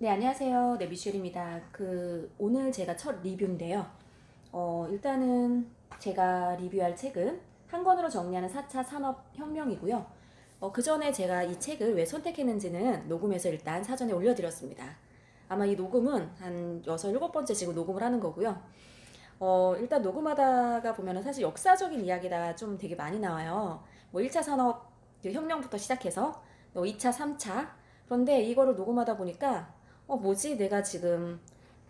네, 안녕하세요. 네, 미셸입니다. 오늘 제가 첫 리뷰인데요. 일단은 제가 리뷰할 책은 한 권으로 정리하는 4차 산업혁명이고요. 그 전에 제가 이 책을 왜 선택했는지는 녹음해서 일단 사전에 올려드렸습니다. 아마 이 녹음은 한 6, 7번째 지금 녹음을 하는 거고요. 일단 녹음하다가 보면은 사실 역사적인 이야기가 좀 되게 많이 나와요. 뭐 1차 산업 혁명부터 시작해서 2차, 3차. 그런데 이거를 녹음하다 보니까 뭐지? 내가 지금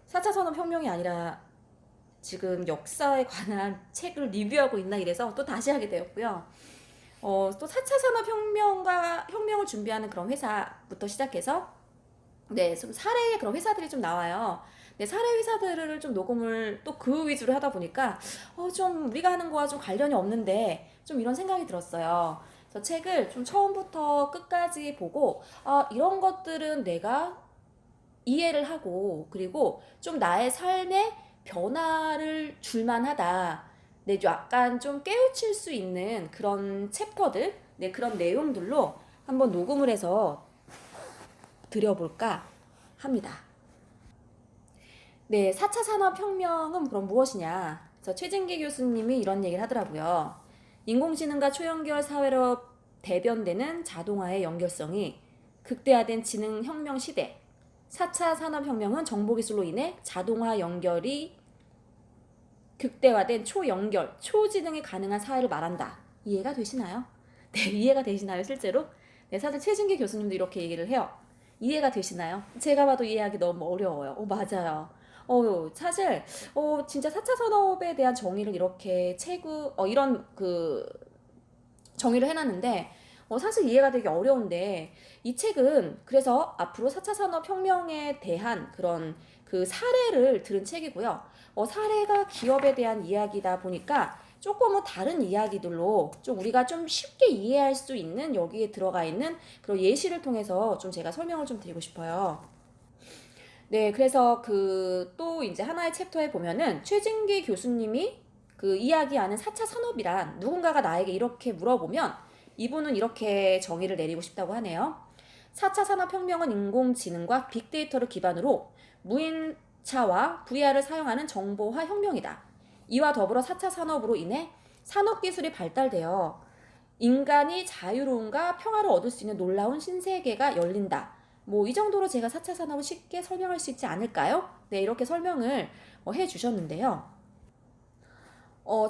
4차 산업혁명이 아니라 지금 역사에 관한 책을 리뷰하고 있나 이래서 또 다시 하게 되었고요. 또 4차 혁명을 준비하는 그런 회사부터 시작해서 네, 좀 사례의 그런 회사들이 좀 나와요. 네, 사례 회사들을 좀 녹음을 또 그 위주로 하다 보니까 좀 우리가 하는 거와 좀 관련이 없는데 좀 이런 생각이 들었어요. 그래서 책을 좀 처음부터 끝까지 보고 이런 것들은 내가 이해를 하고 그리고 좀 나의 삶에 변화를 줄만하다. 네, 약간 좀 깨우칠 수 있는 그런 챕터들, 네, 그런 내용들로 한번 녹음을 해서 드려볼까 합니다. 네, 4차 산업혁명은 그럼 무엇이냐? 그래서 최진기 교수님이 이런 얘기를 하더라고요. 인공지능과 초연결 사회로 대변되는 자동화의 연결성이 극대화된 지능혁명 시대. 4차 산업혁명은 정보기술로 인해 자동화 연결이 극대화된 초연결, 초지능이 가능한 사회를 말한다. 이해가 되시나요? 네, 이해가 되시나요, 실제로? 네, 사실 최진기 교수님도 이렇게 얘기를 해요. 이해가 되시나요? 제가 봐도 이해하기 너무 어려워요. 맞아요. 사실, 진짜 4차 산업에 대한 정의를 이렇게 이런 정의를 해놨는데, 사실 이해가 되기 어려운데, 이 책은 그래서 앞으로 4차 산업혁명에 대한 그런 그 사례를 들은 책이고요. 사례가 기업에 대한 이야기다 보니까 조금은 다른 이야기들로 좀 우리가 좀 쉽게 이해할 수 있는 여기에 들어가 있는 그런 예시를 통해서 좀 제가 설명을 좀 드리고 싶어요. 네, 그래서 또 이제 하나의 챕터에 보면은 최진기 교수님이 이야기하는 4차 산업이란 누군가가 나에게 이렇게 물어보면 이분은 이렇게 정의를 내리고 싶다고 하네요. 4차 산업혁명은 인공지능과 빅데이터를 기반으로 무인차와 VR을 사용하는 정보화 혁명이다. 이와 더불어 4차 산업으로 인해 산업기술이 발달되어 인간이 자유로움과 평화를 얻을 수 있는 놀라운 신세계가 열린다. 뭐 이 정도로 제가 4차 산업을 쉽게 설명할 수 있지 않을까요? 네, 이렇게 설명을 해 주셨는데요.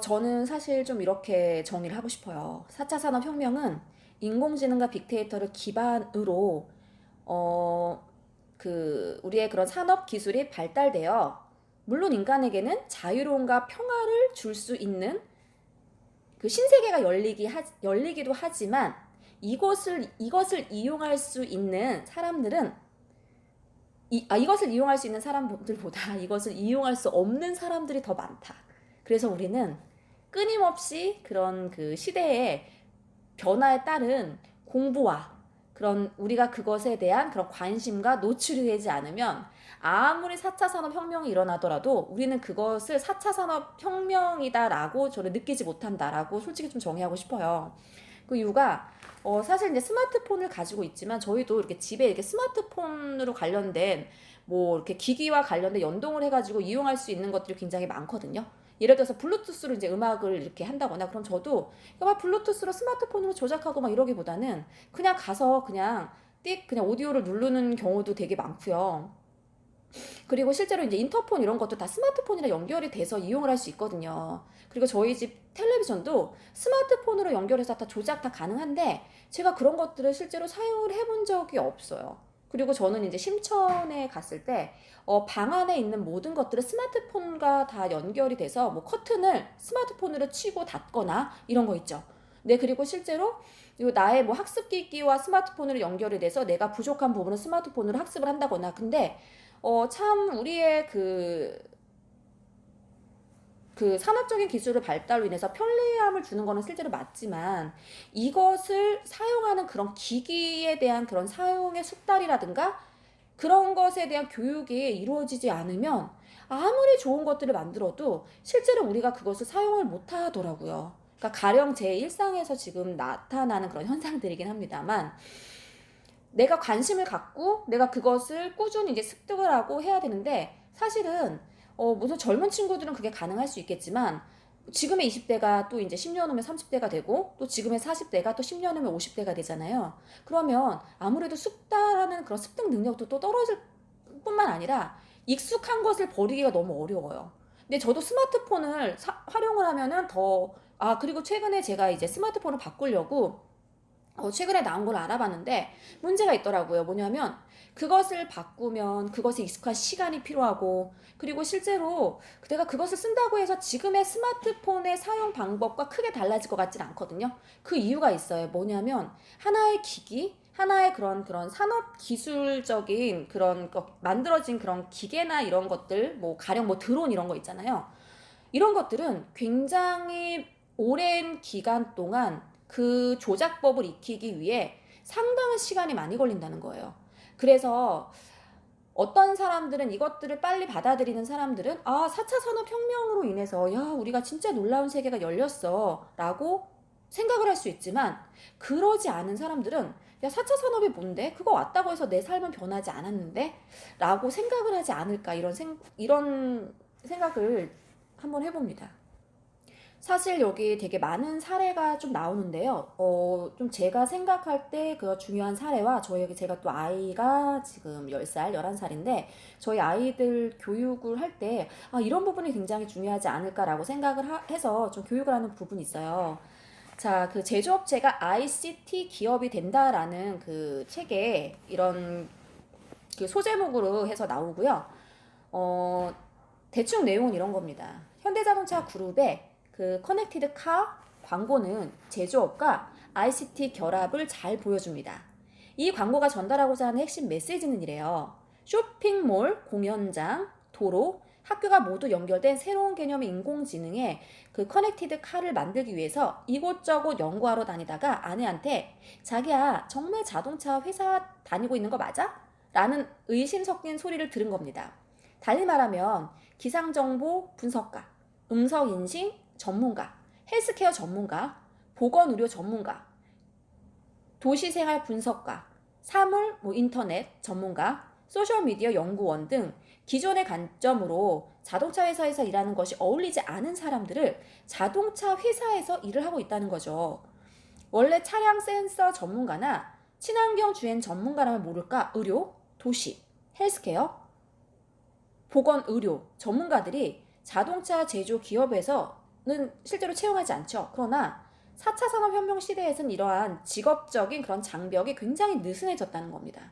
저는 사실 좀 이렇게 정리를 하고 싶어요. 4차 산업혁명은 인공지능과 빅데이터를 기반으로 우리의 그런 산업 기술이 발달되어 물론 인간에게는 자유로움과 평화를 줄 수 있는 그 신세계가 열리기도 하지만 이것을 이용할 수 있는 사람들은 이것을 이용할 수 있는 사람들보다 이것을 이용할 수 없는 사람들이 더 많다. 그래서 우리는 끊임없이 그런 그 시대의 변화에 따른 공부와 그런 우리가 그것에 대한 그런 관심과 노출이 되지 않으면 아무리 4차 산업혁명이 일어나더라도 우리는 그것을 4차 산업혁명이다라고 저는 느끼지 못한다라고 솔직히 좀 정의하고 싶어요. 그 이유가 사실 이제 스마트폰을 가지고 있지만 저희도 이렇게 집에 이렇게 스마트폰으로 관련된 뭐 이렇게 기기와 관련된 연동을 해가지고 이용할 수 있는 것들이 굉장히 많거든요. 예를 들어서 블루투스로 이제 음악을 이렇게 한다거나 그럼 저도 막 블루투스로 스마트폰으로 조작하고 막 이러기보다는 그냥 가서 그냥 오디오를 누르는 경우도 되게 많고요. 그리고 실제로 이제 인터폰 이런 것도 다 스마트폰이랑 연결이 돼서 이용을 할 수 있거든요. 그리고 저희 집 텔레비전도 스마트폰으로 연결해서 다 조작 다 가능한데 제가 그런 것들을 실제로 사용을 해본 적이 없어요. 그리고 저는 이제 심천에 갔을 때 방 안에 있는 모든 것들을 스마트폰과 다 연결이 돼서 뭐 커튼을 스마트폰으로 치고 닫거나 이런 거 있죠. 네, 그리고 실제로 나의 뭐 학습기기와 스마트폰으로 연결이 돼서 내가 부족한 부분을 스마트폰으로 학습을 한다거나 근데 참 우리의 그 산업적인 기술의 발달로 인해서 편리함을 주는 거는 실제로 맞지만 이것을 사용하는 그런 기기에 대한 그런 사용의 숙달이라든가 그런 것에 대한 교육이 이루어지지 않으면 아무리 좋은 것들을 만들어도 실제로 우리가 그것을 사용을 못 하더라고요. 그러니까 가령 제 일상에서 지금 나타나는 그런 현상들이긴 합니다만 내가 관심을 갖고 내가 그것을 꾸준히 이제 습득을 하고 해야 되는데 사실은 무슨 젊은 친구들은 그게 가능할 수 있겠지만 지금의 20대가 또 이제 10년 후면 30대가 되고 또 지금의 40대가 또 10년 후면 50대가 되잖아요. 그러면 아무래도 숙달하는 그런 습득 능력도 또 떨어질 뿐만 아니라 익숙한 것을 버리기가 너무 어려워요. 근데 저도 스마트폰을 활용을 하면은 그리고 최근에 제가 이제 스마트폰을 바꾸려고 최근에 나온 걸 알아봤는데 문제가 있더라고요. 뭐냐면 그것을 바꾸면 그것에 익숙한 시간이 필요하고 그리고 실제로 내가 그것을 쓴다고 해서 지금의 스마트폰의 사용 방법과 크게 달라질 것 같진 않거든요. 그 이유가 있어요. 뭐냐면 하나의 기기, 하나의 그런 산업 기술적인 그런 만들어진 그런 기계나 이런 것들, 뭐 가령 뭐 드론 이런 거 있잖아요. 이런 것들은 굉장히 오랜 기간 동안 그 조작법을 익히기 위해 상당한 시간이 많이 걸린다는 거예요. 그래서 어떤 사람들은 이것들을 빨리 받아들이는 사람들은 4차 산업혁명으로 인해서 야, 우리가 진짜 놀라운 세계가 열렸어 라고 생각을 할 수 있지만 그러지 않은 사람들은 야, 4차 산업이 뭔데? 그거 왔다고 해서 내 삶은 변하지 않았는데? 라고 생각을 하지 않을까 이런 생각을 한번 해봅니다. 사실 여기 되게 많은 사례가 좀 나오는데요. 좀 제가 생각할 때 그 중요한 사례와 제가 또 아이가 지금 10살, 11살인데 저희 아이들 교육을 할 때 이런 부분이 굉장히 중요하지 않을까라고 생각을 해서 좀 교육을 하는 부분이 있어요. 자, 그 제조업체가 ICT 기업이 된다라는 그 책에 이런 그 소제목으로 해서 나오고요. 어, 대충 내용은 이런 겁니다. 현대자동차 그룹의 그 커넥티드 카 광고는 제조업과 ICT 결합을 잘 보여줍니다. 이 광고가 전달하고자 하는 핵심 메시지는 이래요. 쇼핑몰, 공연장, 도로, 학교가 모두 연결된 새로운 개념의 인공지능의 그 커넥티드 카를 만들기 위해서 이곳저곳 연구하러 다니다가 아내한테 자기야 정말 자동차 회사 다니고 있는 거 맞아? 라는 의심 섞인 소리를 들은 겁니다. 달리 말하면 기상정보 분석가, 음성인식 전문가, 헬스케어 전문가, 보건의료 전문가, 도시생활 분석가, 사물, 인터넷 전문가, 소셜미디어 연구원 등 기존의 관점으로 자동차 회사에서 일하는 것이 어울리지 않은 사람들을 자동차 회사에서 일을 하고 있다는 거죠. 원래 차량 센서 전문가나 친환경 주행 전문가라면 모를까? 의료, 도시, 헬스케어, 보건의료 전문가들이 자동차 제조 기업에서는 실제로 채용하지 않죠. 그러나 4차 산업혁명 시대에서는 이러한 직업적인 그런 장벽이 굉장히 느슨해졌다는 겁니다.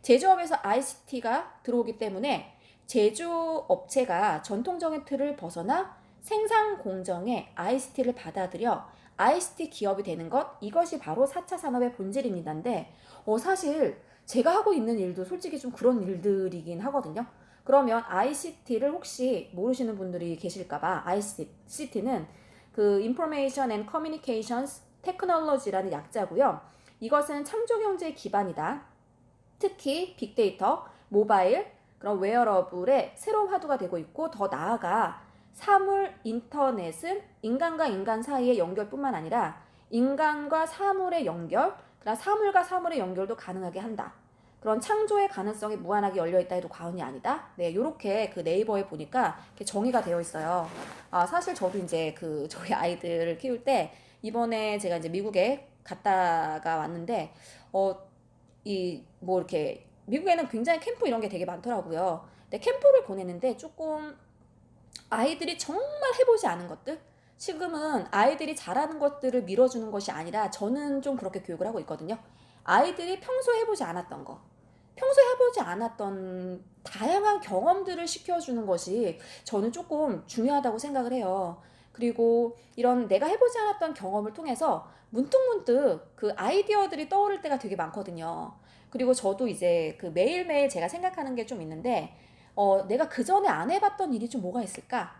제조업에서 ICT가 들어오기 때문에 제조업체가 전통적인 틀을 벗어나 생산 공정에 ICT를 받아들여 ICT 기업이 되는 것, 이것이 바로 4차 산업의 본질입니다인데 사실 제가 하고 있는 일도 솔직히 좀 그런 일들이긴 하거든요. 그러면 ICT를 혹시 모르시는 분들이 계실까봐 ICT는 그 Information and Communications Technology라는 약자고요. 이것은 창조경제의 기반이다. 특히 빅데이터, 모바일, 그런 웨어러블의 새로운 화두가 되고 있고 더 나아가 사물 인터넷은 인간과 인간 사이의 연결뿐만 아니라 인간과 사물의 연결, 그러나 사물과 사물의 연결도 가능하게 한다. 그런 창조의 가능성이 무한하게 열려있다 해도 과언이 아니다. 네, 요렇게 그 네이버에 보니까 이렇게 정의가 되어 있어요. 사실 저도 이제 그 저희 아이들을 키울 때 이번에 제가 이제 미국에 갔다가 왔는데, 이렇게 미국에는 굉장히 캠프 이런 게 되게 많더라고요. 근데 캠프를 보내는데 조금 아이들이 정말 해보지 않은 것들, 지금은 아이들이 잘하는 것들을 밀어주는 것이 아니라 저는 좀 그렇게 교육을 하고 있거든요. 아이들이 평소에 해보지 않았던 거, 평소에 해보지 않았던 다양한 경험들을 시켜주는 것이 저는 조금 중요하다고 생각을 해요. 그리고 이런 내가 해보지 않았던 경험을 통해서 문득문득 그 아이디어들이 떠오를 때가 되게 많거든요. 그리고 저도 이제 그 매일매일 제가 생각하는 게 좀 있는데, 내가 그 전에 안 해봤던 일이 좀 뭐가 있을까?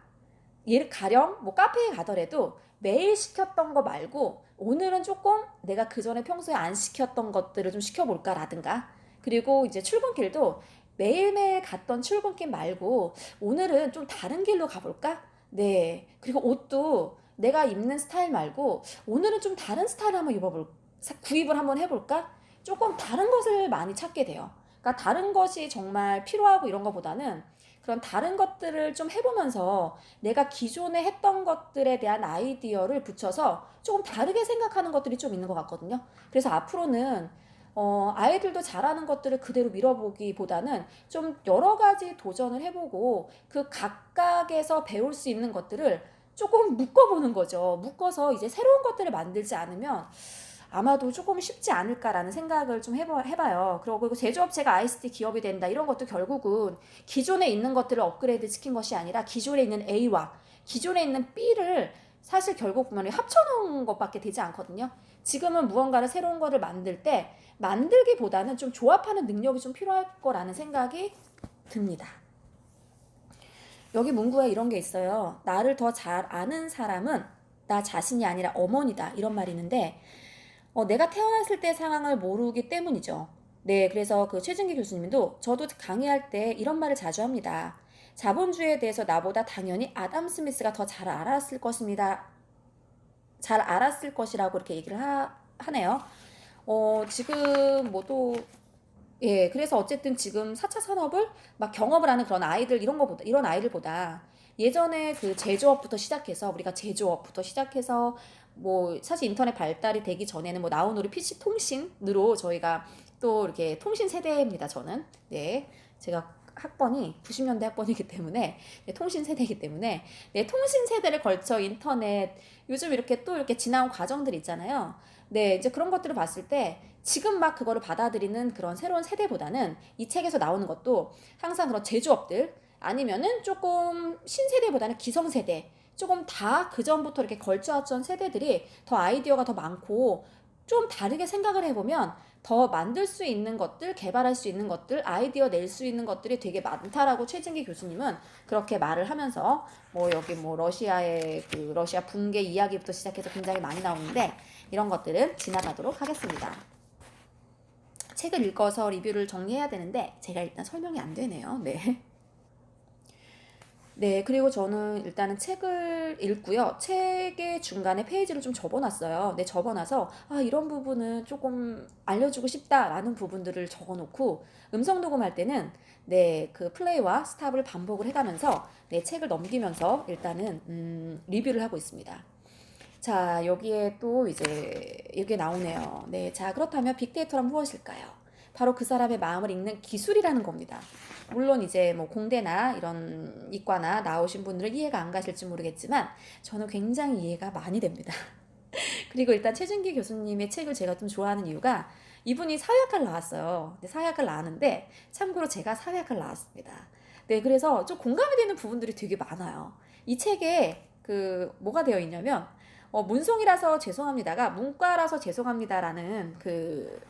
예를 가령 뭐 카페에 가더라도 매일 시켰던 거 말고 오늘은 조금 내가 그 전에 평소에 안 시켰던 것들을 좀 시켜볼까라든가, 그리고 이제 출근길도 매일매일 갔던 출근길 말고 오늘은 좀 다른 길로 가볼까? 네. 그리고 옷도 내가 입는 스타일 말고 오늘은 좀 다른 스타일 한번 구입을 한번 해볼까? 조금 다른 것을 많이 찾게 돼요. 그러니까 다른 것이 정말 필요하고 이런 것보다는 그런 다른 것들을 좀 해보면서 내가 기존에 했던 것들에 대한 아이디어를 붙여서 조금 다르게 생각하는 것들이 좀 있는 것 같거든요. 그래서 앞으로는 아이들도 잘하는 것들을 그대로 밀어보기보다는 좀 여러 가지 도전을 해보고 그 각각에서 배울 수 있는 것들을 조금 묶어보는 거죠. 묶어서 이제 새로운 것들을 만들지 않으면 아마도 조금 쉽지 않을까라는 생각을 좀 해봐요. 그리고 제조업체가 ICT 기업이 된다 이런 것도 결국은 기존에 있는 것들을 업그레이드 시킨 것이 아니라 기존에 있는 A와 기존에 있는 B를 사실 결국 보면 합쳐놓은 것밖에 되지 않거든요. 지금은 무언가를 새로운 거를 만들 때 만들기보다는 좀 조합하는 능력이 좀 필요할 거라는 생각이 듭니다. 여기 문구에 이런 게 있어요. 나를 더 잘 아는 사람은 나 자신이 아니라 어머니다 이런 말이 있는데 내가 태어났을 때 상황을 모르기 때문이죠. 네, 그래서 그 최진기 교수님도 저도 강의할 때 이런 말을 자주 합니다. 자본주의에 대해서 나보다 당연히 아담 스미스가 더 잘 알았을 것입니다. 잘 알았을 것이라고 이렇게 얘기를 하네요. 지금 뭐도 예, 그래서 어쨌든 지금 4차 산업을 막 경험을 하는 그런 아이들 이런 아이들보다 예전에 그 제조업부터 시작해서 우리가 제조업부터 시작해서 뭐 사실 인터넷 발달이 되기 전에는 뭐 나온 우리 PC 통신으로 저희가 또 이렇게 통신 세대입니다. 저는 네, 제가 학번이 90년대 학번이기 때문에 네, 통신 세대이기 때문에 네, 통신 세대를 걸쳐 인터넷 요즘 이렇게 또 이렇게 지나온 과정들 있잖아요. 네, 이제 그런 것들을 봤을 때 지금 막 그거를 받아들이는 그런 새로운 세대보다는 이 책에서 나오는 것도 항상 그런 제조업들 아니면은 조금 신세대보다는 기성세대 조금 다 그전부터 이렇게 걸쳐왔던 세대들이 더 아이디어가 더 많고 좀 다르게 생각을 해보면 더 만들 수 있는 것들, 개발할 수 있는 것들, 아이디어 낼 수 있는 것들이 되게 많다라고 최진기 교수님은 그렇게 말을 하면서 뭐 여기 뭐 러시아의 그 러시아 붕괴 이야기부터 시작해서 굉장히 많이 나오는데 이런 것들은 지나가도록 하겠습니다. 책을 읽어서 리뷰를 정리해야 되는데 제가 일단 설명이 안 되네요. 네. 네, 그리고 저는 일단은 책을 읽고요. 책의 중간에 페이지를 좀 접어놨어요. 네, 접어놔서 이런 부분은 조금 알려주고 싶다라는 부분들을 적어놓고 음성 녹음할 때는 네, 그 플레이와 스탑을 반복을 해가면서 네, 책을 넘기면서 일단은 리뷰를 하고 있습니다. 자, 여기에 또 이제 이게 나오네요. 네, 자, 그렇다면 빅데이터란 무엇일까요? 바로 그 사람의 마음을 읽는 기술이라는 겁니다. 물론 이제 뭐 공대나 이런 이과나 나오신 분들은 이해가 안 가실지 모르겠지만 저는 굉장히 이해가 많이 됩니다. 그리고 일단 최진기 교수님의 책을 제가 좀 좋아하는 이유가 이분이 사회학과를 나왔어요. 사회학과를 나왔는데 참고로 제가 사회학과를 나왔습니다. 네, 그래서 좀 공감이 되는 부분들이 되게 많아요. 이 책에 그 뭐가 되어 있냐면 문송이라서 죄송합니다가 문과라서 죄송합니다라는 그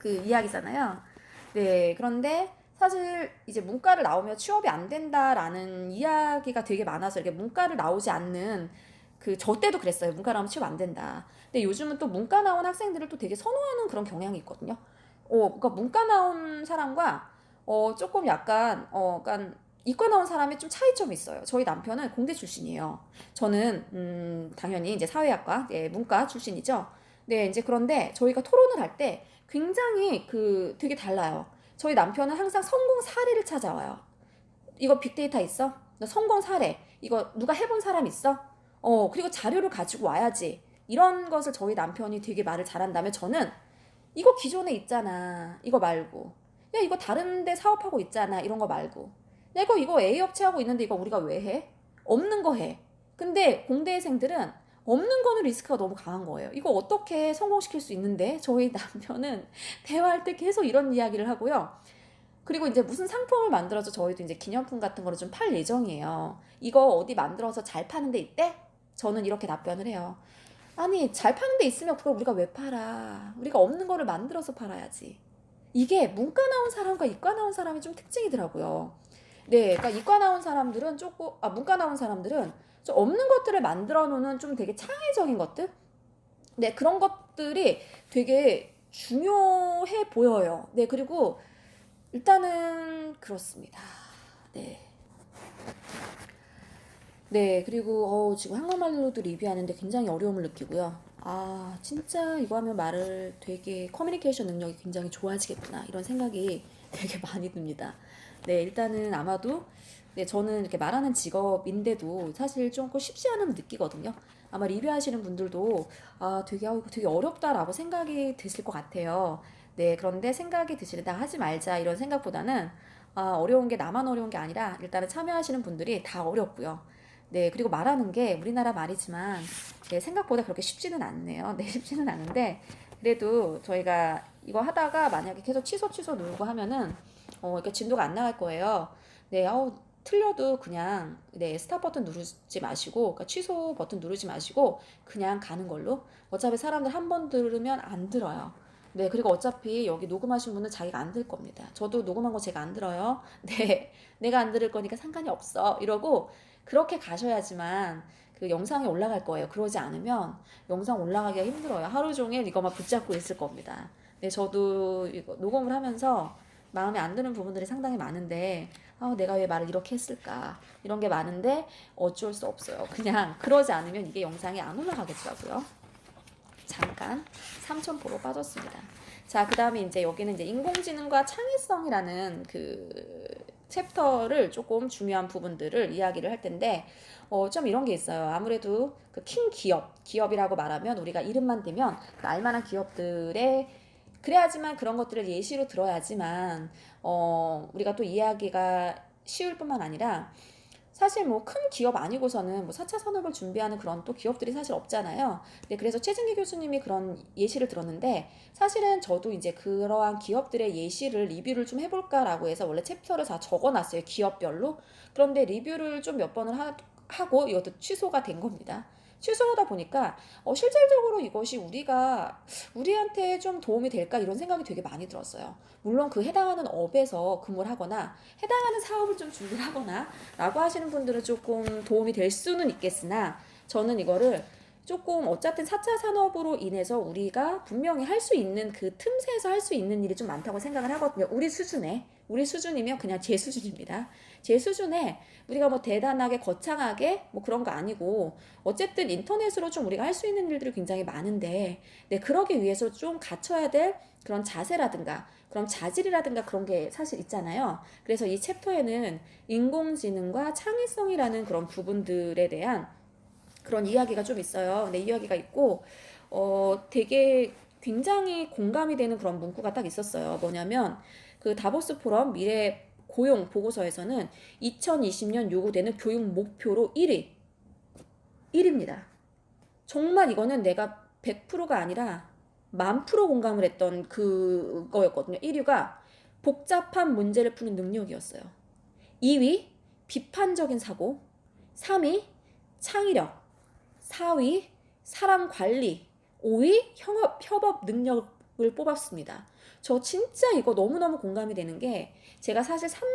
이야기잖아요. 네, 그런데 사실 이제 문과를 나오면 취업이 안 된다라는 이야기가 되게 많아서 이렇게 문과를 나오지 않는 저 때도 그랬어요. 문과 나오면 취업 안 된다. 근데 요즘은 또 문과 나온 학생들을 또 되게 선호하는 그런 경향이 있거든요. 그러니까 문과 나온 사람과 조금 약간 이과 나온 사람이 좀 차이점이 있어요. 저희 남편은 공대 출신이에요. 저는 당연히 이제 사회학과, 예, 문과 출신이죠. 네, 이제 그런데 저희가 토론을 할 때 굉장히 되게 달라요. 저희 남편은 항상 성공 사례를 찾아와요. 이거 빅데이터 있어? 너 성공 사례. 이거 누가 해본 사람 있어? 그리고 자료를 가지고 와야지. 이런 것을 저희 남편이 되게 말을 잘한다면 저는 이거 기존에 있잖아. 이거 말고. 야, 이거 다른 데 사업하고 있잖아. 이런 거 말고. 야, 이거 A 업체 하고 있는데 이거 우리가 왜 해? 없는 거 해. 근데 공대생들은 없는 거는 리스크가 너무 강한 거예요. 이거 어떻게 성공시킬 수 있는데? 저희 남편은 대화할 때 계속 이런 이야기를 하고요. 그리고 이제 무슨 상품을 만들어서 저희도 이제 기념품 같은 거를 좀 팔 예정이에요. 이거 어디 만들어서 잘 파는 데 있대? 저는 이렇게 답변을 해요. 아니, 잘 파는 데 있으면 그걸 우리가 왜 팔아? 우리가 없는 거를 만들어서 팔아야지. 이게 문과 나온 사람과 이과 나온 사람이 좀 특징이더라고요. 네, 그러니까 이과 나온 사람들은 문과 나온 사람들은 좀 없는 것들을 만들어 놓는 좀 되게 창의적인 것들? 네, 그런 것들이 되게 중요해 보여요. 네, 그리고 일단은 그렇습니다. 네. 네, 그리고 지금 한국말로도 리뷰하는데 굉장히 어려움을 느끼고요. 아, 진짜 이거 하면 말을 되게 커뮤니케이션 능력이 굉장히 좋아지겠구나. 이런 생각이 되게 많이 듭니다. 네, 일단은 아마도 네, 저는 이렇게 말하는 직업인데도 사실 조금 쉽지 않음을 느끼거든요. 아마 리뷰하시는 분들도 아, 되게, 이거 되게 어렵다라고 생각이 드실 것 같아요. 네, 그런데 생각이 드시는데 하지 말자 이런 생각보다는 아, 어려운 게 나만 어려운 게 아니라 일단은 참여하시는 분들이 다 어렵고요. 네, 그리고 말하는 게 우리나라 말이지만 네, 생각보다 그렇게 쉽지는 않네요. 네, 쉽지는 않은데 그래도 저희가 이거 하다가 만약에 계속 취소 누르고 하면은 이렇게 진도가 안 나갈 거예요. 네, 틀려도 그냥 네, 스탑 버튼 누르지 마시고 그러니까 취소 버튼 누르지 마시고 그냥 가는 걸로. 어차피 사람들 한 번 들으면 안 들어요. 네, 그리고 어차피 여기 녹음하신 분은 자기가 안 들 겁니다. 저도 녹음한 거 제가 안 들어요. 네, 내가 안 들을 거니까 상관이 없어. 이러고 그렇게 가셔야지만 그 영상이 올라갈 거예요. 그러지 않으면 영상 올라가기가 힘들어요. 하루 종일 이거만 붙잡고 있을 겁니다. 네, 저도 이거 녹음을 하면서 마음에 안 드는 부분들이 상당히 많은데, 아, 내가 왜 말을 이렇게 했을까? 이런 게 많은데 어쩔 수 없어요. 그냥 그러지 않으면 이게 영상이 안 올라가겠더라고요. 잠깐 3,000%로 빠졌습니다. 자, 그 다음에 이제 여기는 이제 인공지능과 창의성이라는 그 챕터를 조금 중요한 부분들을 이야기를 할 텐데, 좀 이런 게 있어요. 아무래도 그 킹 기업이라고 말하면 우리가 이름만 대면 그 알만한 기업들의 그래야지만 그런 것들을 예시로 들어야지만, 우리가 또 이해하기가 쉬울 뿐만 아니라 사실 뭐 큰 기업 아니고서는 뭐 4차 산업을 준비하는 그런 또 기업들이 사실 없잖아요. 네, 그래서 최진기 교수님이 그런 예시를 들었는데 사실은 저도 이제 그러한 기업들의 예시를 리뷰를 좀 해볼까라고 해서 원래 챕터를 다 적어놨어요. 기업별로. 그런데 리뷰를 좀 몇 번을 하고 이것도 취소가 된 겁니다. 취소하다 보니까 실질적으로 이것이 우리한테 좀 도움이 될까 이런 생각이 되게 많이 들었어요. 물론 그 해당하는 업에서 근무를 하거나 해당하는 사업을 좀 준비를 하거나 라고 하시는 분들은 조금 도움이 될 수는 있겠으나 저는 이거를 조금 어쨌든 4차 산업으로 인해서 우리가 분명히 할 수 있는 그 틈새에서 할 수 있는 일이 좀 많다고 생각을 하거든요. 우리 수준이면 그냥 제 수준입니다. 제 수준에 우리가 뭐 대단하게 거창하게 뭐 그런 거 아니고 어쨌든 인터넷으로 좀 우리가 할 수 있는 일들이 굉장히 많은데 네, 그러기 위해서 좀 갖춰야 될 그런 자세라든가 그런 자질이라든가 그런 게 사실 있잖아요. 그래서 이 챕터에는 인공지능과 창의성이라는 그런 부분들에 대한 그런 이야기가 좀 있어요. 네, 이야기가 있고, 되게 굉장히 공감이 되는 그런 문구가 딱 있었어요. 뭐냐면, 그 다보스 포럼 미래 고용 보고서에서는 2020년 요구되는 교육 목표로 1위입니다. 정말 이거는 내가 100%가 아니라 1000% 공감을 했던 그거였거든요. 1위가 복잡한 문제를 푸는 능력이었어요. 2위 비판적인 사고, 3위 창의력, 4위 사람 관리, 5위 협업 능력을 뽑았습니다. 저 진짜 이거 너무너무 공감이 되는 게 제가 사실 3,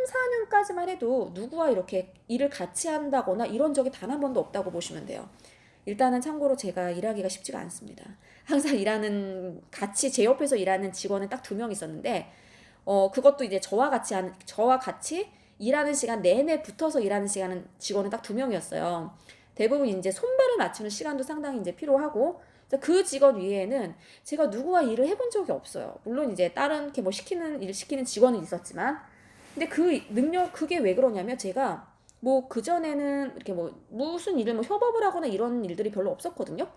4년까지만 해도 누구와 이렇게 일을 같이 한다거나 이런 적이 단 한 번도 없다고 보시면 돼요. 일단은 참고로 제가 일하기가 쉽지가 않습니다. 항상 같이 제 옆에서 일하는 직원은 딱 2명 있었는데, 그것도 이제 저와 같이 일하는 시간 내내 붙어서 일하는 시간은 직원은 딱 2명이었어요. 대부분 이제 손발을 맞추는 시간도 상당히 이제 필요하고, 그 직원 위에는 제가 누구와 일을 해본 적이 없어요. 물론 이제 다른 이렇게 뭐 시키는 직원은 있었지만, 근데 그게 왜 그러냐면 제가 뭐 그전에는 이렇게 뭐 무슨 일을 뭐 협업을 하거나 이런 일들이 별로 없었거든요.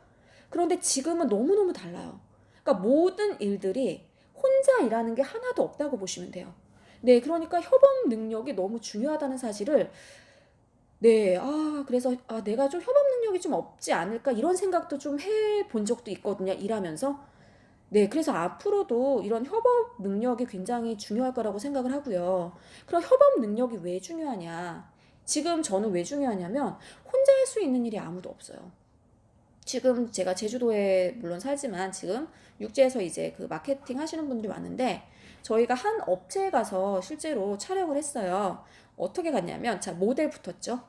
그런데 지금은 너무너무 달라요. 그러니까 모든 일들이 혼자 일하는 게 하나도 없다고 보시면 돼요. 네, 그러니까 협업 능력이 너무 중요하다는 사실을 네, 그래서 내가 좀 협업 능력이 좀 없지 않을까 이런 생각도 좀 해본 적도 있거든요, 일하면서. 네, 그래서 앞으로도 이런 협업 능력이 굉장히 중요할 거라고 생각을 하고요. 그럼 협업 능력이 왜 중요하냐? 지금 저는 왜 중요하냐면 혼자 할 수 있는 일이 아무도 없어요. 지금 제가 제주도에 물론 살지만 지금 육지에서 이제 그 마케팅 하시는 분들이 많은데 저희가 한 업체에 가서 실제로 촬영을 했어요. 어떻게 갔냐면 자, 모델 붙었죠.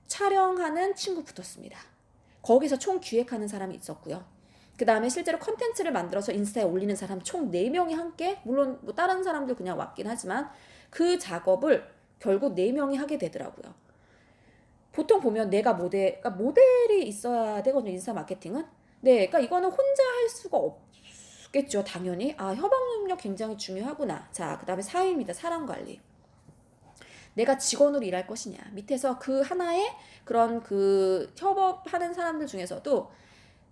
촬영하는 친구 붙었습니다. 거기서 총 기획하는 사람이 있었고요. 그 다음에 실제로 컨텐츠를 만들어서 인스타에 올리는 사람 총 4명이 함께, 물론 뭐 다른 사람들 그냥 왔긴 하지만 그 작업을 결국 4명이 하게 되더라고요. 보통 보면 내가 그러니까 모델이 있어야 되거든요, 인스타 마케팅은. 네, 그러니까 이거는 혼자 할 수가 없겠죠, 당연히. 아, 협업 능력 굉장히 중요하구나. 자, 그다음에 4위입니다. 사람 관리. 내가 직원으로 일할 것이냐. 밑에서 그 하나의 그런 그 협업하는 사람들 중에서도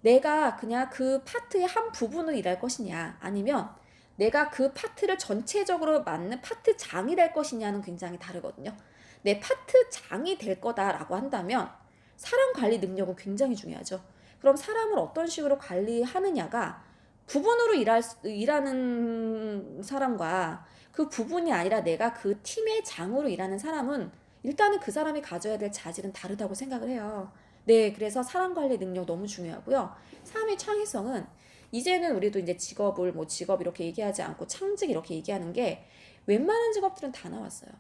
내가 그냥 그 파트의 한 부분으로 일할 것이냐, 아니면 내가 그 파트를 전체적으로 맡는 파트장이 될 것이냐는 굉장히 다르거든요. 내 파트장이 될 거다라고 한다면 사람 관리 능력은 굉장히 중요하죠. 그럼 사람을 어떤 식으로 관리하느냐가 부분으로 일하는 사람과 그 부분이 아니라 내가 그 팀의 장으로 일하는 사람은 일단은 그 사람이 가져야 될 자질은 다르다고 생각을 해요. 네, 그래서 사람 관리 능력 너무 중요하고요. 3위 창의성은 이제는 우리도 이제 직업을 뭐 직업 이렇게 얘기하지 않고 창직 이렇게 얘기하는 게 웬만한 직업들은 다 나왔어요.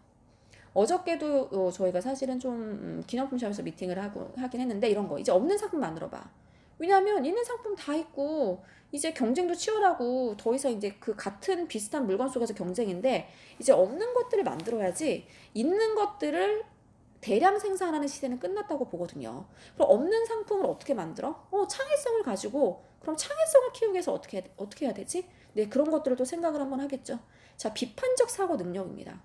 어저께도 저희가 사실은 좀 기념품 샵에서 미팅을 하긴 했는데 이런 거 이제 없는 상품 만들어봐. 왜냐하면 있는 상품 다 있고 이제 경쟁도 치열하고 더 이상 이제 그 같은 비슷한 물건 속에서 경쟁인데 이제 없는 것들을 만들어야지 있는 것들을 대량 생산하는 시대는 끝났다고 보거든요. 그럼 없는 상품을 어떻게 만들어? 창의성을 가지고 그럼 창의성을 키우기 위해서 어떻게 해야 되지? 네, 그런 것들을 또 생각을 한번 하겠죠. 자, 비판적 사고 능력입니다.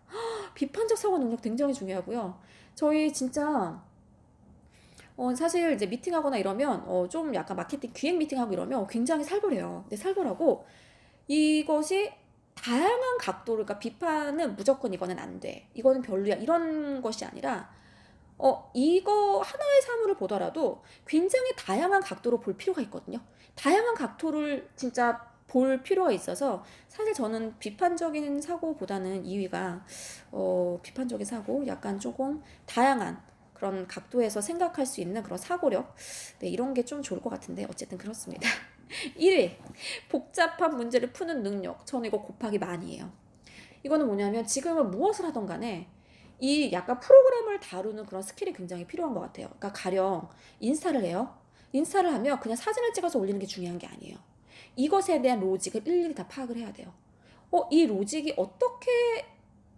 비판적 사고 능력 굉장히 중요하고요. 저희 진짜 사실 이제 미팅하거나 이러면 좀 약간 마케팅 기획 미팅하고 이러면 굉장히 살벌해요. 근데 살벌하고 이것이 다양한 각도를, 그러니까 비판은 무조건 이거는 안 돼, 이거는 별로야, 이런 것이 아니라 이거 하나의 사물을 보더라도 굉장히 다양한 각도로 볼 필요가 있거든요. 다양한 각도를 진짜 볼 필요가 있어서 사실 저는 비판적인 사고보다는 2위가 비판적인 사고, 약간 조금 다양한 그런 각도에서 생각할 수 있는 그런 사고력, 네, 이런 게 좀 좋을 것 같은데 어쨌든 그렇습니다. 1위 복잡한 문제를 푸는 능력. 저는 이거 곱하기 만이에요. 이거는 뭐냐면 지금은 무엇을 하던 간에 이 약간 프로그램을 다루는 그런 스킬이 굉장히 필요한 것 같아요. 그러니까 가령 인스타를 해요. 인스타를 하면 그냥 사진을 찍어서 올리는 게 중요한 게 아니에요. 이것에 대한 로직을 일일이 다 파악을 해야 돼요. 이 로직이 어떻게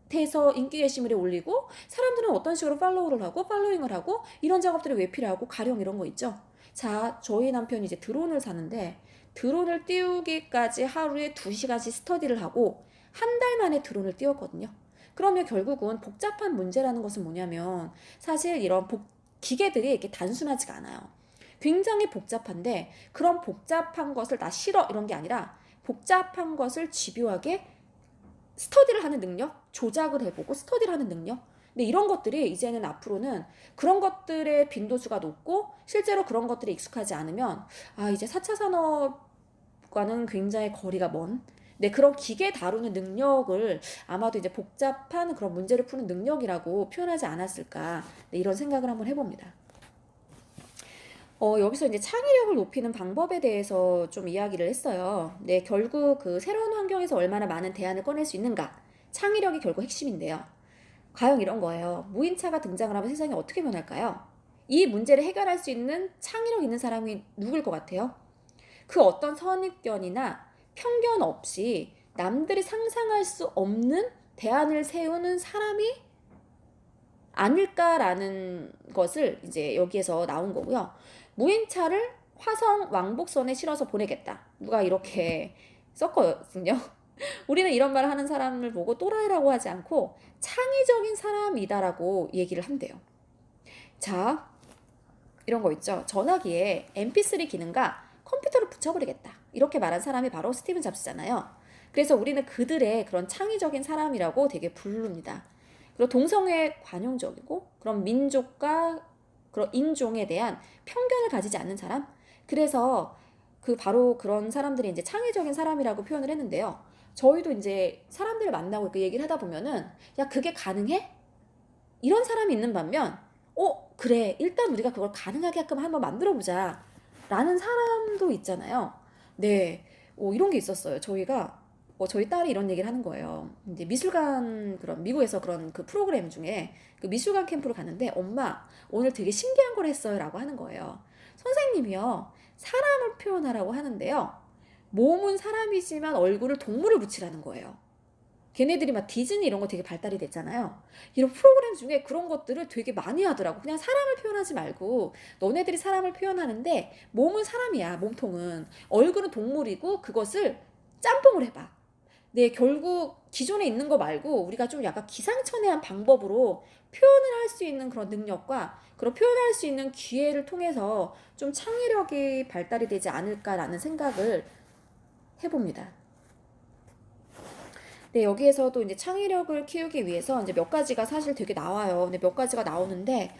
돼서 인기 게시물에 올리고 사람들은 어떤 식으로 팔로우를 하고 팔로잉을 하고 이런 작업들이 왜 필요하고, 가령 이런 거 있죠. 자, 저희 남편이 이제 드론을 사는데 드론을 띄우기까지 하루에 2시간씩 스터디를 하고 한 달 만에 드론을 띄웠거든요. 그러면 결국은 복잡한 문제라는 것은 뭐냐면 사실 이런 기계들이 이렇게 단순하지가 않아요. 굉장히 복잡한데 그런 복잡한 것을 나 싫어 이런 게 아니라 복잡한 것을 집요하게 스터디를 하는 능력, 조작을 해보고 스터디를 하는 능력. 근데 이런 것들이 이제는 앞으로는 그런 것들의 빈도수가 높고 실제로 그런 것들에 익숙하지 않으면 이제 4차 산업과는 굉장히 거리가 먼, 네, 그런 기계 다루는 능력을 아마도 이제 복잡한 그런 문제를 푸는 능력이라고 표현하지 않았을까, 네, 이런 생각을 한번 해봅니다. 여기서 이제 창의력을 높이는 방법에 대해서 좀 이야기를 했어요. 네, 결국 그 새로운 환경에서 얼마나 많은 대안을 꺼낼 수 있는가. 창의력이 결국 핵심인데요. 과연 이런 거예요. 무인차가 등장을 하면 세상이 어떻게 변할까요? 이 문제를 해결할 수 있는 창의력 있는 사람이 누굴 것 같아요? 그 어떤 선입견이나 편견 없이 남들이 상상할 수 없는 대안을 세우는 사람이 아닐까라는 것을 이제 여기에서 나온 거고요. 무인차를 화성 왕복선에 실어서 보내겠다. 누가 이렇게 썼거든요. 우리는 이런 말을 하는 사람을 보고 또라이라고 하지 않고 창의적인 사람이다라고 얘기를 한대요. 자, 이런 거 있죠. 전화기에 mp3 기능과 컴퓨터를 붙여버리겠다, 이렇게 말한 사람이 바로 스티븐 잡스잖아요. 그래서 우리는 그들의 그런 창의적인 사람이라고 되게 부릅니다. 그리고 동성애 관용적이고 그런 민족과 그런 인종에 대한 편견을 가지지 않는 사람. 그래서 그 바로 그런 사람들이 이제 창의적인 사람이라고 표현을 했는데요. 저희도 이제 사람들을 만나고 그 얘기를 하다 보면은 야, 그게 가능해? 이런 사람이 있는 반면 그래, 일단 우리가 그걸 가능하게끔 한번 만들어보자 라는 사람도 있잖아요. 네, 이런 게 있었어요. 저희가 저희 딸이 이런 얘기를 하는 거예요. 이제 미술관, 그런 미국에서 그런 그 프로그램 중에 그 미술관 캠프를 갔는데 엄마 오늘 되게 신기한 걸 했어요 라고 하는 거예요. 선생님이요, 사람을 표현하라고 하는데요, 몸은 사람이지만 얼굴을 동물을 붙이라는 거예요. 걔네들이 막 디즈니 이런 거 되게 발달이 됐잖아요. 이런 프로그램 중에 그런 것들을 되게 많이 하더라고. 그냥 사람을 표현하지 말고 너네들이 사람을 표현하는데 몸은 사람이야. 몸통은. 얼굴은 동물이고 그것을 짬뽕을 해봐. 네, 결국 기존에 있는 거 말고 우리가 좀 약간 기상천외한 방법으로 표현을 할 수 있는 그런 능력과 그런 표현할 수 있는 기회를 통해서 좀 창의력이 발달이 되지 않을까라는 생각을 해봅니다. 네, 여기에서도 이제 창의력을 키우기 위해서 이제 몇 가지가 사실 되게 나와요. 근데 몇 가지가 나오는데,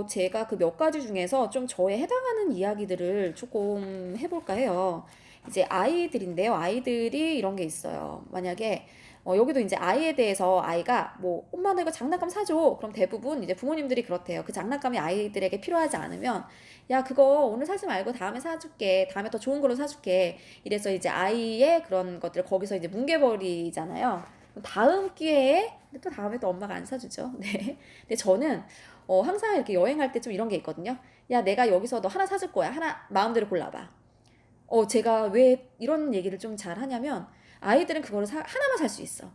제가 그 몇 가지 중에서 좀 저에 해당하는 이야기들을 조금 해볼까 해요. 이제 아이들인데요. 아이들이 이런 게 있어요. 만약에, 여기도 이제 아이에 대해서 아이가 뭐, 엄마 나 이거 장난감 사줘. 그럼 대부분 이제 부모님들이 그렇대요. 그 장난감이 아이들에게 필요하지 않으면, 야, 그거 오늘 사지 말고 다음에 사줄게. 다음에 더 좋은 걸로 사줄게. 이래서 이제 아이의 그런 것들을 거기서 이제 뭉개버리잖아요. 다음 기회에 근데 또 다음에 또 엄마가 안 사주죠. 네. 근데 저는 항상 이렇게 여행할 때 좀 이런 게 있거든요. 야, 내가 여기서 너 하나 사줄 거야. 하나 마음대로 골라봐. 제가 왜 이런 얘기를 좀 잘 하냐면 아이들은 그거를 하나만 살 수 있어.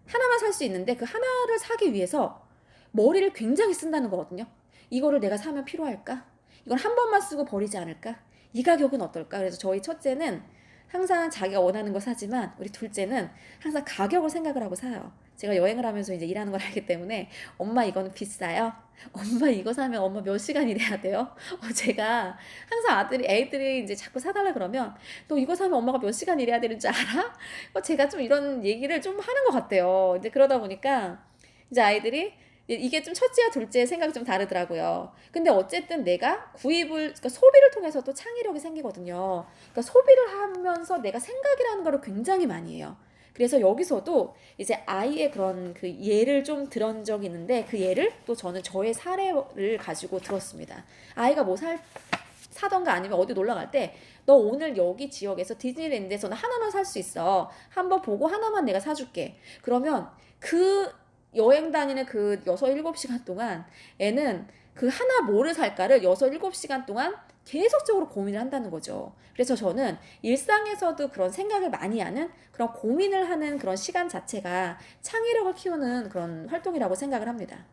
하나만 살 수 있는데 그 하나를 사기 위해서 머리를 굉장히 쓴다는 거거든요. 이거를 내가 사면 필요할까? 이걸 한 번만 쓰고 버리지 않을까? 이 가격은 어떨까? 그래서 저희 첫째는 항상 자기가 원하는 거 사지만 우리 둘째는 항상 가격을 생각을 하고 사요. 제가 여행을 하면서 이제 일하는 걸 알기 때문에 엄마 이거는 비싸요. 엄마 이거 사면 엄마 몇 시간 일해야 돼요? 제가 항상 애들이 이제 자꾸 사달라 그러면 너 이거 사면 엄마가 몇 시간 일해야 되는 줄 알아? 제가 좀 이런 얘기를 좀 하는 것 같아요. 이제 그러다 보니까 이제 아이들이 이게 좀 첫째와 둘째의 생각이 좀 다르더라고요. 근데 어쨌든 내가 그러니까 소비를 통해서 또 창의력이 생기거든요. 그러니까 소비를 하면서 내가 생각이라는 거를 굉장히 많이 해요. 그래서 여기서도 이제 아이의 그런 그 예를 좀 들은 적이 있는데 그 예를 또 저는 저의 사례를 가지고 들었습니다. 아이가 뭐 사던가 아니면 어디 놀러 갈 때 너 오늘 여기 지역에서 디즈니랜드에서는 하나만 살 수 있어. 한번 보고 하나만 내가 사줄게. 그러면 그 여행 다니는 그 6, 7시간 동안 애는 그 하나 뭐를 살까를 6, 7시간 동안 계속적으로 고민을 한다는 거죠. 그래서 저는 일상에서도 그런 생각을 많이 하는 그런 고민을 하는 그런 시간 자체가 창의력을 키우는 그런 활동이라고 생각을 합니다.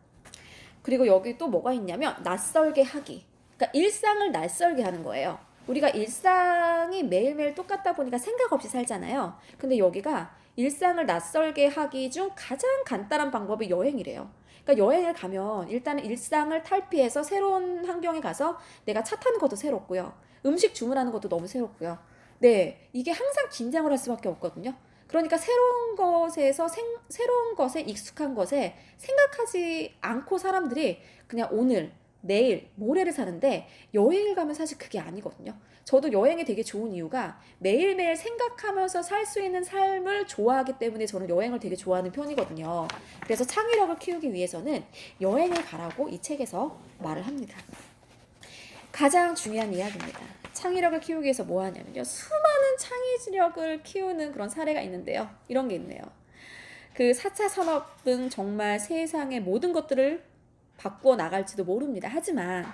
그리고 여기 또 뭐가 있냐면 낯설게 하기. 그러니까 일상을 낯설게 하는 거예요. 우리가 일상이 매일매일 똑같다 보니까 생각 없이 살잖아요. 근데 여기가 일상을 낯설게 하기 중 가장 간단한 방법이 여행이래요. 그러니까 여행을 가면 일단은 일상을 탈피해서 새로운 환경에 가서 내가 차 타는 것도 새롭고요. 음식 주문하는 것도 너무 새롭고요. 네, 이게 항상 긴장을 할 수밖에 없거든요. 그러니까 새로운 것에 익숙한 것에 생각하지 않고 사람들이 그냥 오늘 내일, 모레를 사는데 여행을 가면 사실 그게 아니거든요. 저도 여행이 되게 좋은 이유가 매일매일 생각하면서 살 수 있는 삶을 좋아하기 때문에 저는 여행을 되게 좋아하는 편이거든요. 그래서 창의력을 키우기 위해서는 여행을 가라고 이 책에서 말을 합니다. 가장 중요한 이야기입니다. 창의력을 키우기 위해서 뭐 하냐면요. 수많은 창의력을 키우는 그런 사례가 있는데요. 이런 게 있네요. 그 4차 산업은 정말 세상의 모든 것들을 바꾸어 나갈지도 모릅니다. 하지만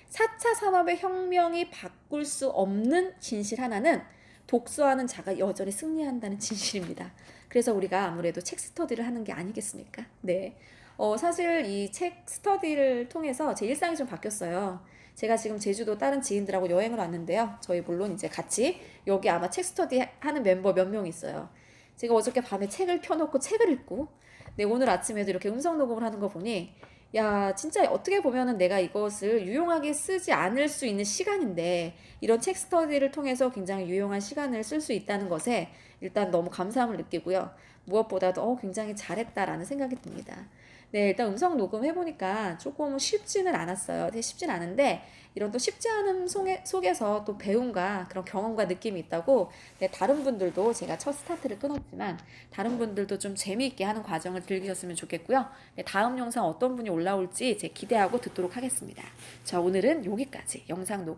4차 산업의 혁명이 바꿀 수 없는 진실 하나는 독서하는 자가 여전히 승리한다는 진실입니다. 그래서 우리가 아무래도 책 스터디를 하는 게 아니겠습니까? 네. 사실 이 책 스터디를 통해서 제 일상이 좀 바뀌었어요. 제가 지금 제주도 다른 지인들하고 여행을 왔는데요. 저희 물론 이제 같이 여기 아마 책 스터디 하는 멤버 몇 명 있어요. 제가 어저께 밤에 책을 펴놓고 책을 읽고 네, 오늘 아침에도 이렇게 음성 녹음을 하는 거 보니 야, 진짜 어떻게 보면은 내가 이것을 유용하게 쓰지 않을 수 있는 시간인데 이런 책 스터디를 통해서 굉장히 유용한 시간을 쓸 수 있다는 것에 일단 너무 감사함을 느끼고요. 무엇보다도 굉장히 잘했다라는 생각이 듭니다. 네, 일단 음성 녹음 해보니까 조금 쉽지는 않았어요. 되게 쉽진 않은데 이런 또 쉽지 않은 속에서 또 배움과 그런 경험과 느낌이 있다고 네, 다른 분들도 제가 첫 스타트를 끊었지만 다른 분들도 좀 재미있게 하는 과정을 즐기셨으면 좋겠고요. 네, 다음 영상 어떤 분이 올라올지 제 기대하고 듣도록 하겠습니다. 자, 오늘은 여기까지 영상 녹음